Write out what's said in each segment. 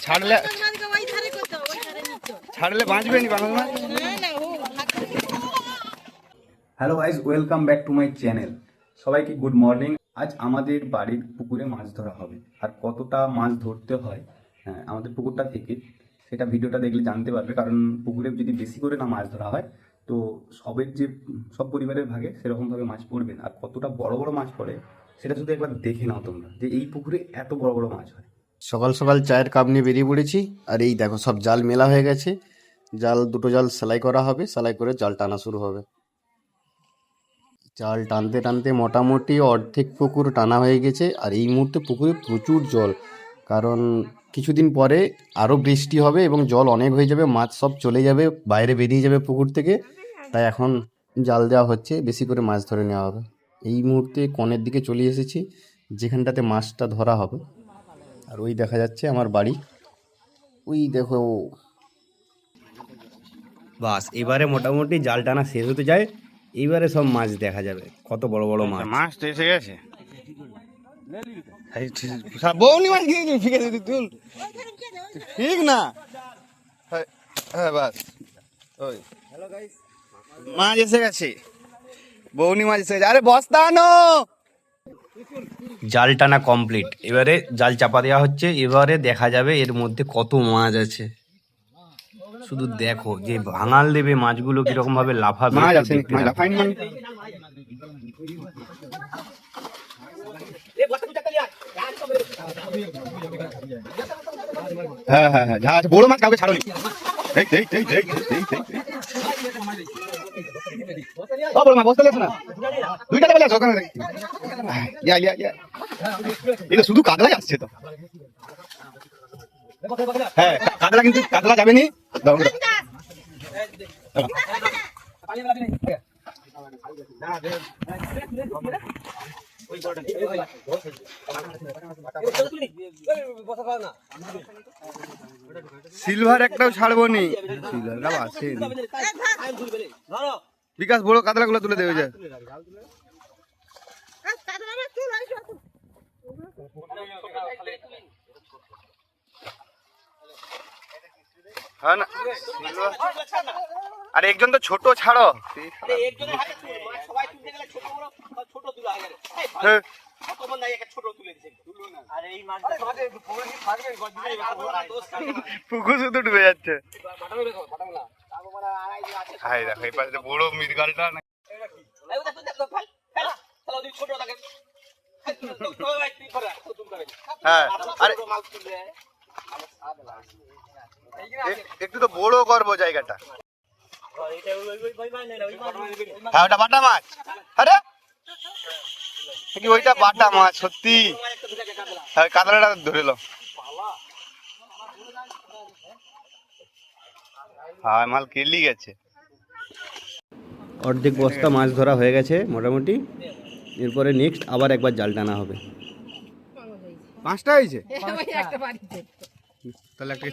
ছাড়লে ছাড়লে বাঁচবে নি বাংলা মাছ। Hello guys, welcome back to my channel. সবাইকে গুড মর্নিং। আজ আমাদের বাড়ির পুকুরে মাছ ধরা হবে, আর কতটা মাছ ধরতে হয় আমাদের পুকুরটা থেকে সেটা ভিডিওটা দেখলে জানতে পারবে। কারণ পুকুরে যদি বেশি করে না মাছ ধরা হয় তো সব পরিবারের ভাগে সেরকমভাবে মাছ পড়বে না। আর কতটা বড় বড় মাছ পড়ে সেটা শুধু একবার দেখে নাও তোমরা, যে এই পুকুরে এত বড় বড় মাছ হয়। সকাল সকাল চায়ের কাপ নিয়ে বেরিয়ে পড়েছি। আর এই দেখো সব জাল মেলা হয়ে গেছে। দুটো জাল সেলাই করা হবে, সেলাই করে জাল টানা শুরু হবে। জাল টানতে টানতে মোটামুটি অর্ধেক পুকুর টানা হয়ে গেছে। আর এই মুহূর্তে পুকুরে প্রচুর জল, কারণ কিছুদিন পরে আরও বৃষ্টি হবে এবং জল অনেক হয়ে যাবে, মাছ সব চলে যাবে, বাইরে বেরিয়ে যাবে পুকুর থেকে। তাই এখন জাল দেওয়া হচ্ছে, বেশি করে মাছ ধরে নেওয়া হবে। এই মুহূর্তে কনের দিকে চলে এসেছি, যেখানটাতে মাছটা ধরা হবে। আর ওই দেখা যাচ্ছে আমার বাড়ি, ওই দেখো। বাস এবারে মোটামুটি জাল টানা শেষ হতে যায়। এইবারে সব মাছ দেখা যাবে, কত বড় বড় মাছ। মাছ তো এসে গেছে। বৌনি মাছ তুল ঠিক না। হ্যাঁ বাস ওই মাছ এসে গেছে, বৌনি মাছ এসে গেছে। আরে বস্তা আনো। জাল টানা কমপ্লিট, এবারে জাল চাপা দেওয়া হচ্ছে। এবারে দেখা যাবে এর মধ্যে কত মাছ আছে। শুধু দেখো যে ভাঙাল দেবে মাছগুলো কিরকম ভাবে লাফাবে। মাছ আছে, লাফাইন মাছ। হ্যাঁ হ্যাঁ হ্যাঁ, যা আছে বড় মাছ কাউকে ছাড়োনি। বড় মাছ বসতে লেছো না, দুইটা বেলা আছে ওখানে। এটা শুধু কাতলাই আসছে তো। হ্যাঁ কাতলা, কিন্তু কাতলা যাবে নি। সিলভার একটাও ছাড়বো নি, সিলভার আছে। বিকাশ বড় কাতলা গুলো তুলে দেবে। যায় হ্যাঁ না, আর একজন তো ছোট ছাড়ো। পুকুর শুধু ডুবে যাচ্ছে। হাই দেখো এই পাশে বড় মৃগলটা। হ্যাঁ আরে একটু তো বড় করবো জায়গাটা। হ্যাঁ ওটা বাটা মাছ। আরে কি ওইটা বাটা মাছ সত্যি? হ্যাঁ কাতলাটা ধরে লো। হ্যাঁ মাল কেলি গেছে। অর্ধেক বস্তা মাছ ধরা হয়ে গেছে মোটামুটি। এরপরে নেক্সট আবার একবার জাল টানা হবে। 5টা হয়েছে তাহলে একটা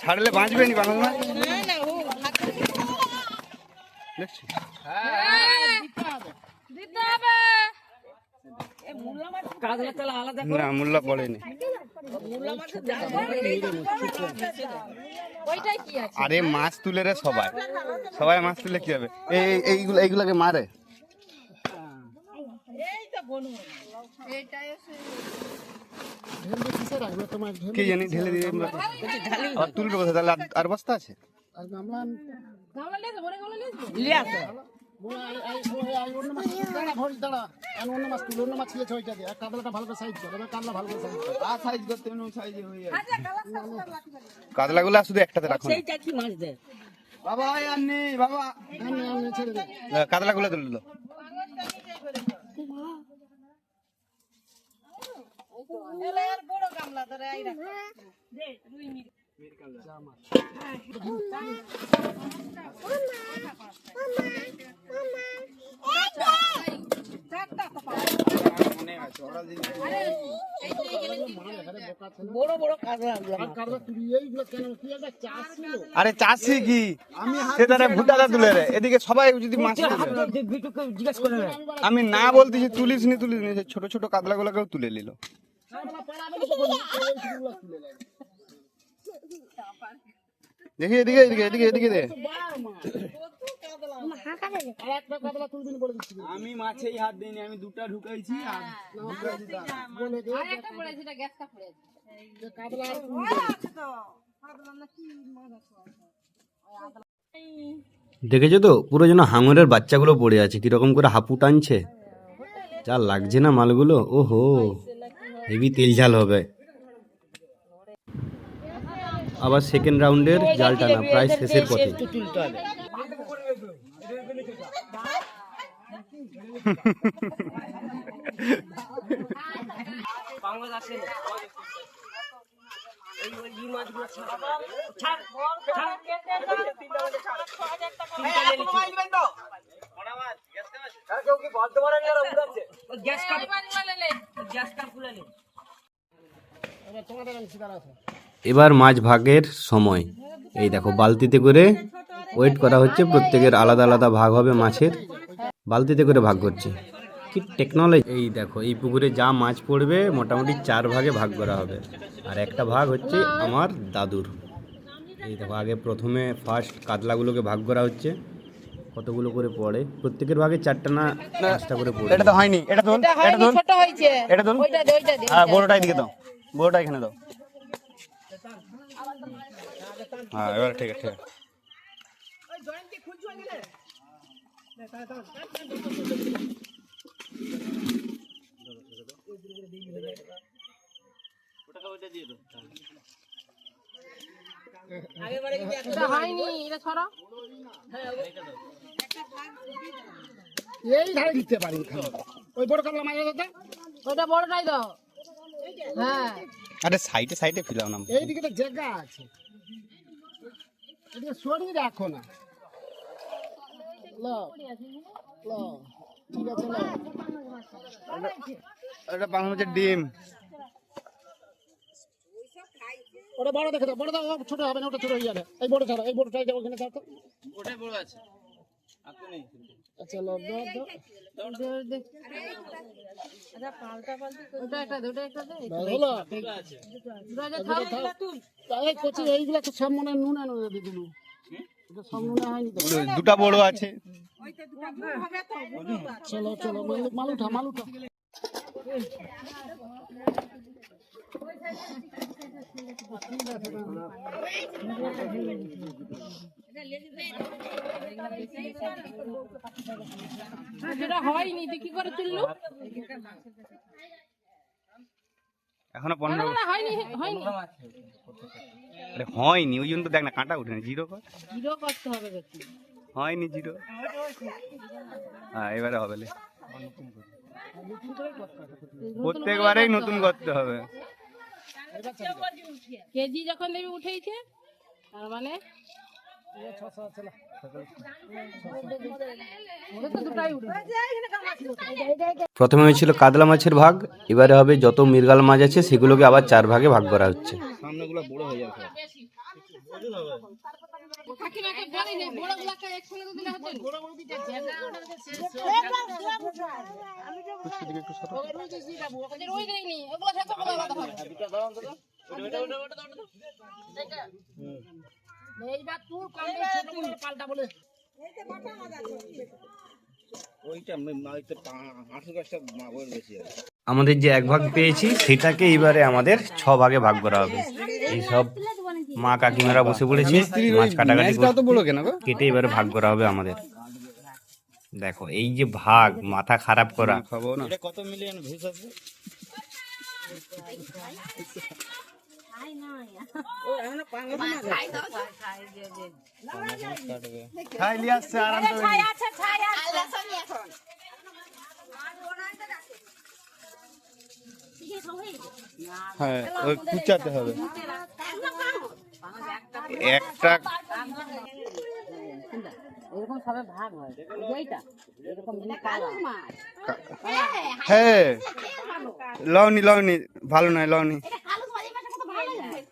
ছাড়লে বাঁচবে নি বাংলা মাছ। না মূল্য পড়েনি। আরে মাছ তুলে রে, সবাই মাছ তুলে কি হবে? এইগুলাকে মারে। কি জানি ঢেলে দিয়ে আর তুলবে কোথায়? তাহলে আর বস্তা আছে। কাতলা গুলা শুধু একটাতে রাখো। কাতলা গুলো তুলে দিল। আরে চাষি কি সে তারা ভুটাটা তুলে রে এদিকে সবাই যদি মাছ তুলে আমি না বলতেছি তুলিস নি সে ছোট ছোট কাতলা গুলোকেও তুলে নিল দেখি এদিকে এদিকে এদিকে এদিকে দে আমি মাছেই হাত দিইনি আমি দুটা ঢুকাইছি আর দেখেছো তো পুরো যেন হাঙরের বাচ্চাগুলো পড়ে আছে কিরকম করে হাঁপু টানছে, যা লাগছে না মালগুলো। ওহো, হেভি তেল ঝাল হবে। আবার সেকেন্ড রাউন্ডের জাল টানা প্রায় শেষের পথে। এবার মাছ ভাগের সময়। এই দেখো বালতিতে করে ওয়েট করা হচ্ছে, প্রত্যেকের আলাদা আলাদা ভাগ হবে মাছের, বালতিতে করে ভাগ করছে। কি টেকনোলজি! এই দেখো এই পুকুরে যা মাছ পড়বে মোটামুটি 4 ভাগে ভাগ করা হবে, আর একটা ভাগ হচ্ছে আমার দাদুর। এই দেখো আগে প্রথমে ফার্স্ট কাতলাগুলোকে ভাগ করা হচ্ছে, কতগুলো করে পড়ে প্রত্যেকের ভাগে 4টা না 5টা করে পড়ে। এটা তো হয়নি, এটা ধরুন এটা ধরুন ছোট হয়েছে এটা ধরুন ওইটা দে ওইটা দে হ্যাঁ বড়টা এদিকে দাও, বড়টা এখানে দাও। হ্যাঁ এবার ঠিক আছে, ঠিক আছে। এটা হয়নি, এটা ছড়া এই ধারে দিতে পারি ওই বড় কাতলা মাছ দাও, ওইটা বড়টাই দাও। হ্যাঁ আরে সাইডে সাইডে ফিলাও না, এইদিকে তো জায়গা আছে, এদিকে সরিয়ে রাখো না। লো লো ঠিক আছে লো। এটা বাংলা মাছের ডিম। ওটা বড় দেখে দাও, বড় দাও, ছোট হবে না, ওটা ছোট হয়ে যাবে। এই বড় ছাড়া, এই বড়টাই যাবো ওখানে দাও তো। ওটাই বড় আছে আপনি নেই আচ্ছা লো দাও দাও। ওটা একটা দে, ওটা একটা দে। হলো আছে দুটো থাও তাই কচি এইগুলা তো সব মনে নুনে নুনে দিয়ে দিলু, এটা সব নুনে হয়নি তো। দুটা বড় আছে। চলো চলো মাল উঠা মাল উঠা। যেটা হয়নি তুই কি করে তুললু? এখনো 15। না হয়নি হয়নি, আরে হয়নি ওই জন্য তো দেখ না কাঁটা উঠে না, জিরো কর। জিরো করতে হবে বেশি। হয়নি জিরো। হ্যাঁ এবারে হবে লে। প্রত্যেকবারেই নতুন করতে হবে। কেজি যখন দেবী উঠেইছে তার মানে প্রথমে হয়েছিল কাতলা মাছের ভাগ, এবারে হবে যত মৃগেল মাছ আছে সেগুলোকে আবার 4 ভাগে ভাগ করা হচ্ছে। সামনেগুলো বড় হয়ে যাবে। কাকিমাকে বলি নে বড়গুলাকে একসঙ্গে তো দিলে হতো না। ওদের ওই দেয়নি, ওগুলো সাথে বড় আলাদা হবে। এইবার তুই কমবে ছোট বলে পাল্টা বলে ওইটা হয়তো 800 গাছটা মাগর বেশি আছে। আমাদের যে 1 ভাগ পেয়েছি সেটাকে এবারে আমাদের 6 ভাগে ভাগ করা হবে। এই সব মা কাকিমারা বসে পড়েছে মাছ কাটাকাটি তো বড় কেন গো? কেটে এবারে ভাগ করা হবে আমাদের। দেখো এই যে ভাগ, মাথা খারাপ করা। খাবো না। এটা কত মিলিয়ন ভিউজ আছে? খাই লিয়ে আসছে আরাম করে। হ্যাঁ ওই কুচাতে হবে একটা। এরকম সবে ভাগ হয় এইটা এরকম কালো মাছ হ্যাঁ লওনি ভালো নয় লওনি। কালো মাছ এই মাছটা কত ভালো হয়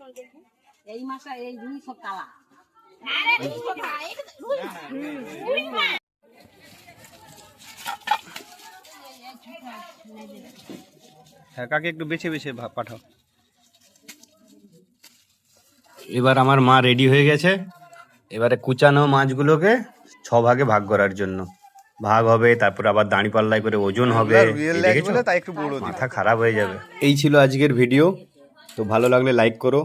এই মাছটা এই দুই সব কালা হ্যাঁ কাকে একটু বেছে বেছে পাঠাও। এবার আমার মা রেডি হয়ে গেছে, এবারে কুচানো মাছগুলোকে 6 ভাগে ভাগ করার জন্য ভাগ হবে, তারপর আবার দাঁড়ি পাল্লাই করে ওজন হবে। এই দেখেছো? তাই একটু বড় মাথা খারাপ হয়ে যাবে। এই ছিল আজকের ভিডিও, তো ভালো লাগলে লাইক করো,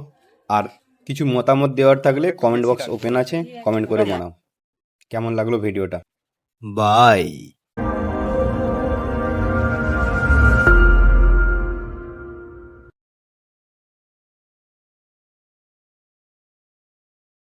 আর কিছু মতামত দেওয়ার থাকলে কমেন্ট বক্স ওপেন আছে, কমেন্ট করে জানাও কেমন লাগলো ভিডিওটা। বাই।